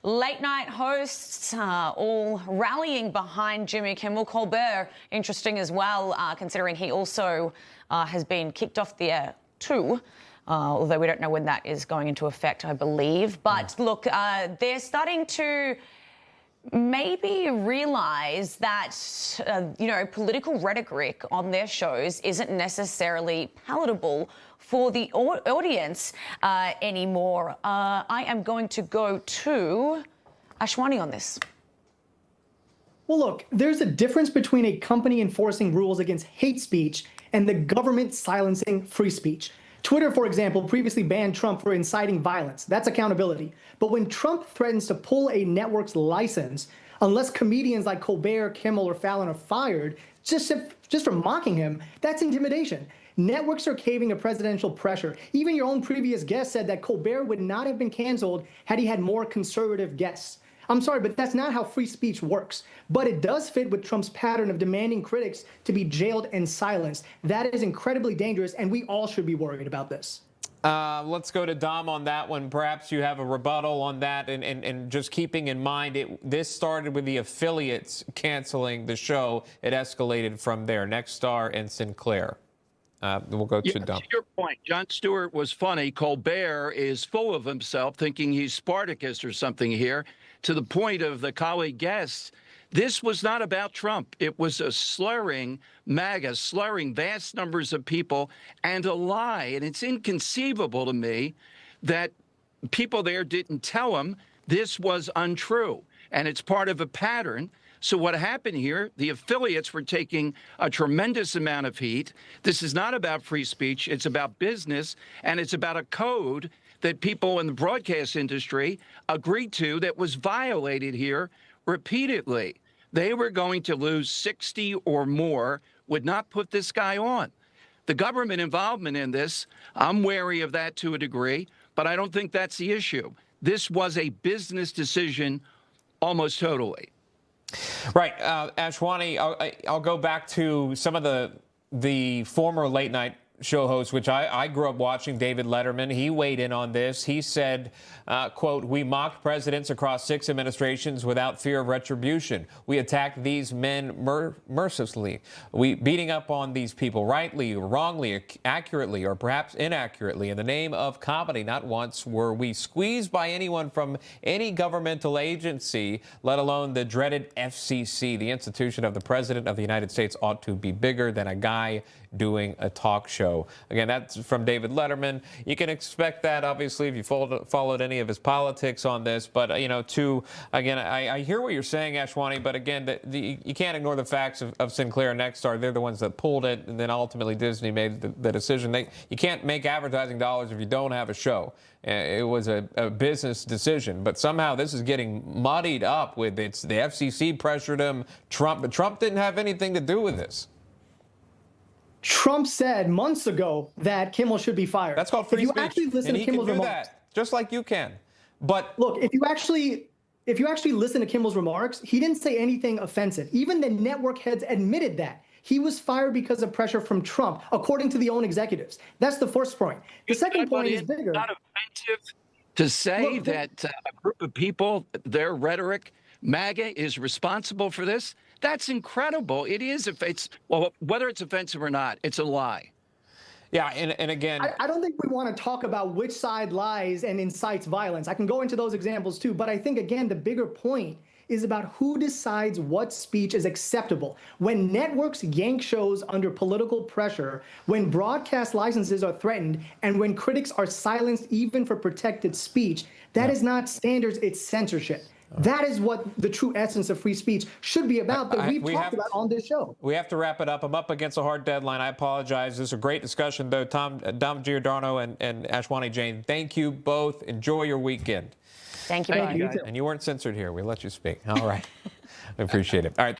late night hosts all rallying behind Jimmy Kimmel. Colbert, interesting as well, considering he also has been kicked off the air too. Although we don't know when that is going into effect, I believe. But look, they're starting to maybe realize that, political rhetoric on their shows isn't necessarily palatable for the audience anymore. I am going to go to Ashwani on this. Well, look, there's a difference between a company enforcing rules against hate speech and the government silencing free speech. Twitter, for example, previously banned Trump for inciting violence. That's accountability. But when Trump threatens to pull a network's license, unless comedians like Colbert, Kimmel, or Fallon are fired just for mocking him, that's intimidation. Networks are caving to presidential pressure. Even your own previous guest said that Colbert would not have been canceled had he had more conservative guests. I'm sorry, but that's not how free speech works. But it does fit with Trump's pattern of demanding critics to be jailed and silenced. That is incredibly dangerous, and we all should be worried about this. Let's go to Dom on that one. Perhaps you have a rebuttal on that, and just keeping in mind, this started with the affiliates canceling the show. It escalated from there. Nexstar and Sinclair. We'll go to Dom. To your point, Jon Stewart was funny. Colbert is full of himself, thinking he's Spartacus or something here. To the point of the colleague guests, this was not about Trump. It was a slurring MAGA, slurring vast numbers of people, and a lie. And it's inconceivable to me that people there didn't tell him this was untrue. And it's part of a pattern. So what happened here, the affiliates were taking a tremendous amount of heat. This is not about free speech. It's about business, and it's about a code that people in the broadcast industry agreed to that was violated here repeatedly. They were going to lose 60 or more, would not put this guy on. The government involvement in this, I'm wary of that to a degree, but I don't think that's the issue. This was a business decision almost totally. Right. Ashwani, I'll go back to some of the former late night show hosts, which I grew up watching. David Letterman, he weighed in on this. He said, quote, "We mocked presidents across 6 administrations without fear of retribution. We attacked these men mercilessly. We beating up on these people rightly, wrongly, accurately, or perhaps inaccurately in the name of comedy. Not once were we squeezed by anyone from any governmental agency, let alone the dreaded FCC. The institution of the President of the United States ought to be bigger than a guy doing a talk show." Again, that's from David Letterman. You can expect that, obviously, if you followed any of his politics on this. But, again, I hear what you're saying, Ashwani, but again, you can't ignore the facts of Sinclair and Nexstar. They're the ones that pulled it, and then ultimately Disney made the decision. You can't make advertising dollars if you don't have a show. It was a business decision, but somehow this is getting muddied up with the FCC pressured him, Trump, but Trump didn't have anything to do with this. Trump said months ago that Kimmel should be fired. That's called free speech. Actually listen and to he Kimmel's can do remarks, that, just like you can. But look, if you actually listen to Kimmel's remarks, he didn't say anything offensive. Even the network heads admitted that. He was fired because of pressure from Trump, according to the own executives. That's the first point. The second point is bigger. It's not offensive to say that a group of people, their rhetoric, MAGA, is responsible for this. That's incredible. It is. Whether it's offensive or not, it's a lie. Yeah, and again, I don't think we want to talk about which side lies and incites violence. I can go into those examples too, but I think, again, the bigger point is about who decides what speech is acceptable. When networks yank shows under political pressure, when broadcast licenses are threatened, and when critics are silenced even for protected speech, that is not standards, it's censorship. That is what the true essence of free speech should be about, that we've talked about on this show. We have to wrap it up. I'm up against a hard deadline. I apologize. This is a great discussion, though. Dom Giordano and Ashwani Jain, thank you both. Enjoy your weekend. Thank you. Thank you. And you weren't censored here. We let you speak. All right. I appreciate it. All right.